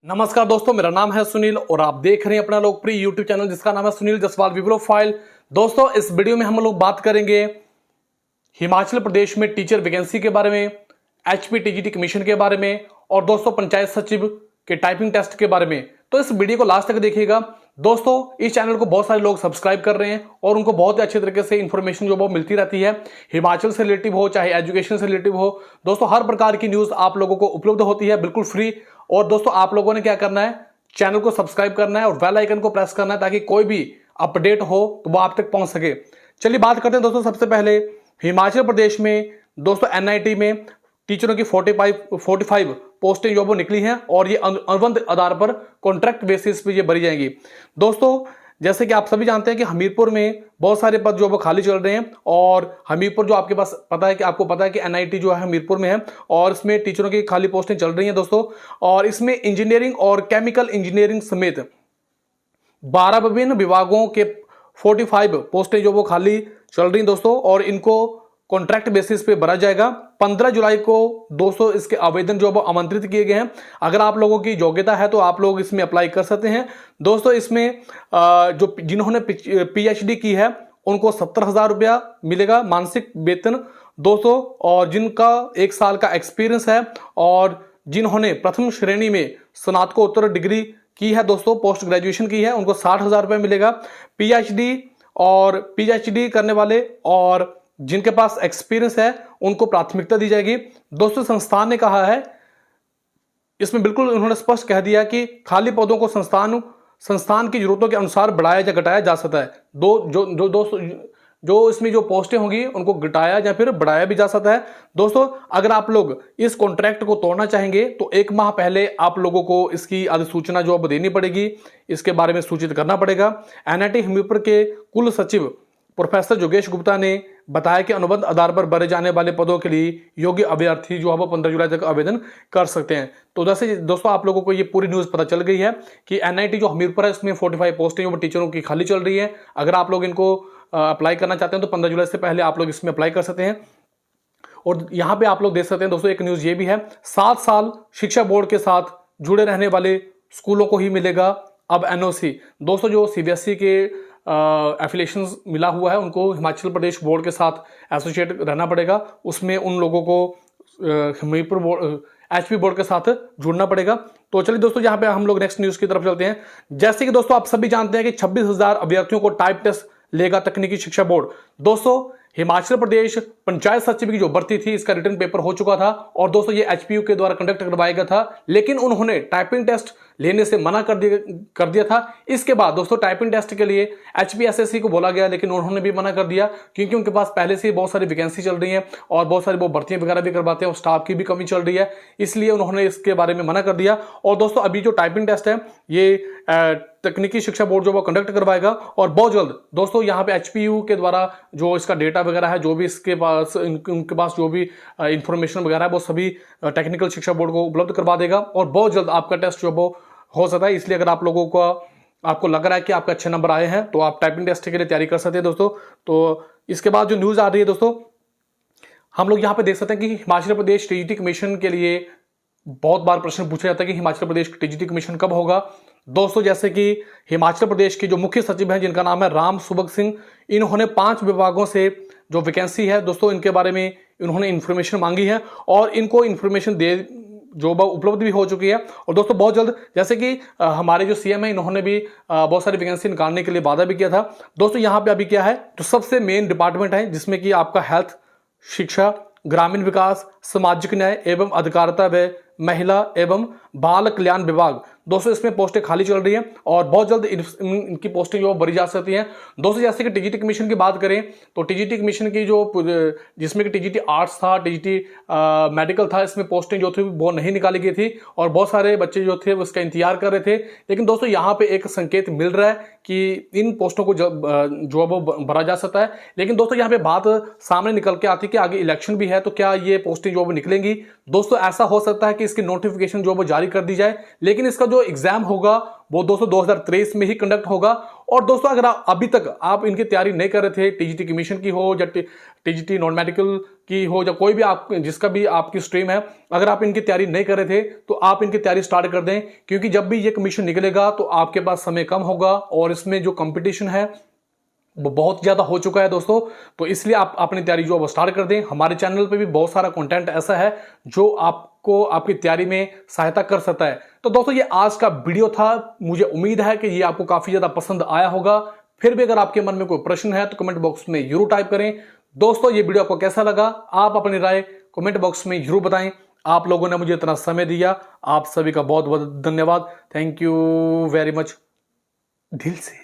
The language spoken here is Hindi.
नमस्कार दोस्तों, मेरा नाम है सुनील और आप देख रहे हैं अपना लोकप्रिय यूट्यूब चैनल जिसका नाम है सुनील जसवाल वी प्रोफाइल। दोस्तों, इस वीडियो में हम लोग बात करेंगे हिमाचल प्रदेश में टीचर वैकेंसी के बारे में, HPTGT कमीशन के बारे में और दोस्तों पंचायत सचिव के टाइपिंग टेस्ट के बारे में। तो इस वीडियो को लास्ट तक देखिएगा। दोस्तों, इस चैनल को बहुत सारे लोग सब्सक्राइब कर रहे हैं और उनको बहुत ही अच्छे तरीके से इंफॉर्मेशन जो वो मिलती रहती है, हिमाचल से रिलेटिव हो चाहे एजुकेशन से रिलेटिव हो। दोस्तों, हर प्रकार की न्यूज आप लोगों को उपलब्ध होती है बिल्कुल फ्री। और दोस्तों, आप लोगों ने क्या करना है, चैनल को सब्सक्राइब करना है और बेल आइकन को प्रेस करना है ताकि कोई भी अपडेट हो तो वो आप तक पहुंच सके। चलिए बात करते हैं दोस्तों। सबसे पहले हिमाचल प्रदेश में दोस्तों NIT में टीचरों की 45 पोस्टें जो वो निकली हैं और ये अनुबंध आधार पर कॉन्ट्रैक्ट बेसिस पे ये भरी जाएंगी। दोस्तों, जैसे कि आप सभी जानते हैं कि हमीरपुर में बहुत सारे पद जो वो खाली चल रहे हैं और हमीरपुर जो आपके पास पता है कि आपको पता है कि NIT जो है हमीरपुर में है और इसमें टीचरों की खाली पोस्टें चल रही हैं दोस्तों। और इसमें इंजीनियरिंग और केमिकल इंजीनियरिंग समेत 12 विभिन्न विभागों के 45 पोस्टें जो वो खाली चल रही हैं दोस्तों और इनको कॉन्ट्रैक्ट बेसिस पे भरा जाएगा। 15 जुलाई को दोस्तों इसके आवेदन जो वो आमंत्रित किए गए हैं। अगर आप लोगों की योग्यता है तो आप लोग इसमें अप्लाई कर सकते हैं। दोस्तों, इसमें जो जिन्होंने PhD की है उनको 70,000 रुपया मिलेगा मानसिक वेतन दोस्तों। और जिनका 1 साल का एक्सपीरियंस है और जिन्होंने प्रथम श्रेणी में स्नातकोत्तर डिग्री की है दोस्तों, पोस्ट ग्रेजुएशन की है, उनको 60,000 रुपया मिलेगा। PhD करने वाले और जिनके पास एक्सपीरियंस है उनको प्राथमिकता दी जाएगी। दोस्तों, संस्थान ने कहा है, इसमें बिल्कुल उन्होंने स्पष्ट कह दिया कि खाली पदों को संस्थान की जरूरतों के अनुसार बढ़ाया या घटाया जा सकता है। जो इसमें जो पोस्टें होंगी उनको घटाया या फिर बढ़ाया भी जा सकता है। दोस्तों, अगर आप लोग इस कॉन्ट्रैक्ट को तोड़ना चाहेंगे तो 1 माह पहले आप लोगों को इसकी अधिसूचना जो अब देनी पड़ेगी, इसके बारे में सूचित करना पड़ेगा। NIT हमीरपुर के कुल सचिव प्रोफेसर योगेश गुप्ता ने बताया कि अनुबंध आधार पर भरे जाने वाले पदों के लिए योग्य अभ्यर्थी जो है वो 15 जुलाई तक आवेदन कर सकते हैं। तो जैसे दोस्तों आप लोगों को ये पूरी न्यूज पता चल गई है कि NIT जो हमीरपुर है इसमें 45 पोस्टें वो टीचरों की खाली चल रही है। अगर आप लोग इनको अप्लाई करना चाहते हैं तो 15 जुलाई से पहले आप लोग इसमें अप्लाई कर सकते हैं। और यहाँ पे आप लोग देख सकते हैं दोस्तों, एक न्यूज ये भी है, 7 साल शिक्षा बोर्ड के साथ जुड़े रहने वाले स्कूलों को ही मिलेगा अब NOC। दोस्तों, जो CBSE के एफिलिएशन मिला हुआ है उनको हिमाचल प्रदेश बोर्ड के साथ एसोसिएट रहना पड़ेगा। उसमें उन लोगों को हमीरपुर बोर्ड HP बोर्ड के साथ जुड़ना पड़ेगा। तो चलिए दोस्तों, यहाँ पे हम लोग नेक्स्ट न्यूज की तरफ चलते हैं। जैसे कि दोस्तों आप सभी जानते हैं कि 26,000 अभ्यर्थियों को टाइप टेस्ट लेगा तकनीकी शिक्षा बोर्ड। दोस्तों, हिमाचल प्रदेश पंचायत सचिव की जो भर्ती थी इसका रिटर्न पेपर हो चुका था और दोस्तों ये HPU के द्वारा कंडक्ट करवाया गया था, लेकिन उन्होंने टाइपिंग टेस्ट लेने से मना कर दिया था। इसके बाद दोस्तों टाइपिंग टेस्ट के लिए HPSSC को बोला गया, लेकिन उन्होंने भी मना कर दिया क्योंकि उनके पास पहले से बहुत सारी वैकेंसी चल रही है और बहुत सारी वो भर्तियां वगैरह भी करवाते हैं और स्टाफ की भी कमी चल रही है, इसलिए उन्होंने इसके बारे में मना कर दिया। और दोस्तों अभी जो टाइपिंग टेस्ट है ये तकनीकी शिक्षा बोर्ड जो वो कंडक्ट करवाएगा और बहुत जल्द दोस्तों यहाँ पे HPU के द्वारा जो इसका डेटा वगैरह है, जो भी इसके पास उनके पास जो भी इंफॉर्मेशन वगैरह है वो सभी टेक्निकल शिक्षा बोर्ड को उपलब्ध करवा देगा और बहुत जल्द आपका टेस्ट जो वो हो सकता है। इसलिए अगर आप लोगों को आपको लग रहा है कि आपके अच्छे नंबर आए हैं तो आप टाइपिंग टेस्ट के लिए तैयारी कर सकते हैं दोस्तों। तो इसके बाद जो न्यूज आ रही है दोस्तों, हम लोग यहाँ पे देख सकते हैं कि हिमाचल प्रदेश TGT कमीशन के लिए बहुत बार प्रश्न पूछा जाता है कि हिमाचल प्रदेश TGT कमीशन कब होगा। दोस्तों, जैसे कि हिमाचल प्रदेश के जो मुख्य सचिव हैं जिनका नाम है राम सुभग सिंह, इन्होंने 5 विभागों से जो वैकेंसी है दोस्तों इनके बारे में इन्होंने इन्फॉर्मेशन मांगी है और इनको इन्फॉर्मेशन दे जो उपलब्ध भी हो चुकी है। और दोस्तों बहुत जल्द, जैसे कि हमारे जो CM है इन्होंने भी बहुत सारी वैकेंसी निकालने के लिए वादा भी किया था। दोस्तों यहाँ पे अभी क्या है, जो सबसे मेन डिपार्टमेंट है जिसमें कि आपका हेल्थ, शिक्षा, ग्रामीण विकास, सामाजिक न्याय एवं अधिकारिता व महिला एवं बाल कल्याण विभाग, दोस्तों इसमें पोस्टें खाली चल रही हैं और बहुत जल्द इनकी पोस्टें जो भरी जा सकती हैं। दोस्तों जैसे कि TGT कमीशन की बात करें तो TGT कमीशन की जो जिसमें कि TGT आर्ट्स था, TGT मेडिकल था, इसमें पोस्टें जो थी वो नहीं निकाली गई थी और बहुत सारे बच्चे जो थे उसका इंतजार कर रहे थे। लेकिन दोस्तों यहाँ पे एक संकेत मिल रहा है कि इन पोस्टों को जो वो भरा जा सकता है। लेकिन दोस्तों यहाँ पे बात सामने निकल के आती है कि आगे इलेक्शन भी है तो क्या ये पोस्टें जो वो निकलेंगी। दोस्तों ऐसा हो सकता है कि इसकी नोटिफिकेशन जो वो जारी कर दी जाए, लेकिन इसका जो एग्जाम होगा वो दोस्तों 2023 में ही कंडक्ट होगा और दोस्तों अगर अभी तक आप इनकी तैयारी नहीं कर रहे थे, टीजीटी कमीशन की हो या टीजीटी नॉन मेडिकल की हो या कोई भी आप जिसका भी आपकी स्ट्रीम है, अगर आप इनकी तैयारी नहीं कर रहे थे तो आप इनकी तैयारी स्टार्ट कर दें, क्योंकि जब भी ये कमीशन निकलेगा तो आपके पास समय कम होगा और इसमें जो कंपटीशन है वो बहुत ज्यादा हो चुका है दोस्तों। तो इसलिए आप अपनी तैयारी जो अब स्टार्ट कर दें। हमारे चैनल पे भी बहुत सारा कंटेंट ऐसा है जो आपको आपकी तैयारी में सहायता कर सकता है। तो दोस्तों ये आज का वीडियो था, मुझे उम्मीद है कि ये आपको काफी ज्यादा पसंद आया होगा। फिर भी अगर आपके मन में कोई प्रश्न है तो कमेंट बॉक्स में जरूर टाइप करें। दोस्तों ये वीडियो आपको कैसा लगा, आप अपनी राय कमेंट बॉक्स में जरूर बताएं। आप लोगों ने मुझे इतना समय दिया, आप सभी का बहुत बहुत धन्यवाद। थैंक यू वेरी मच दिल से।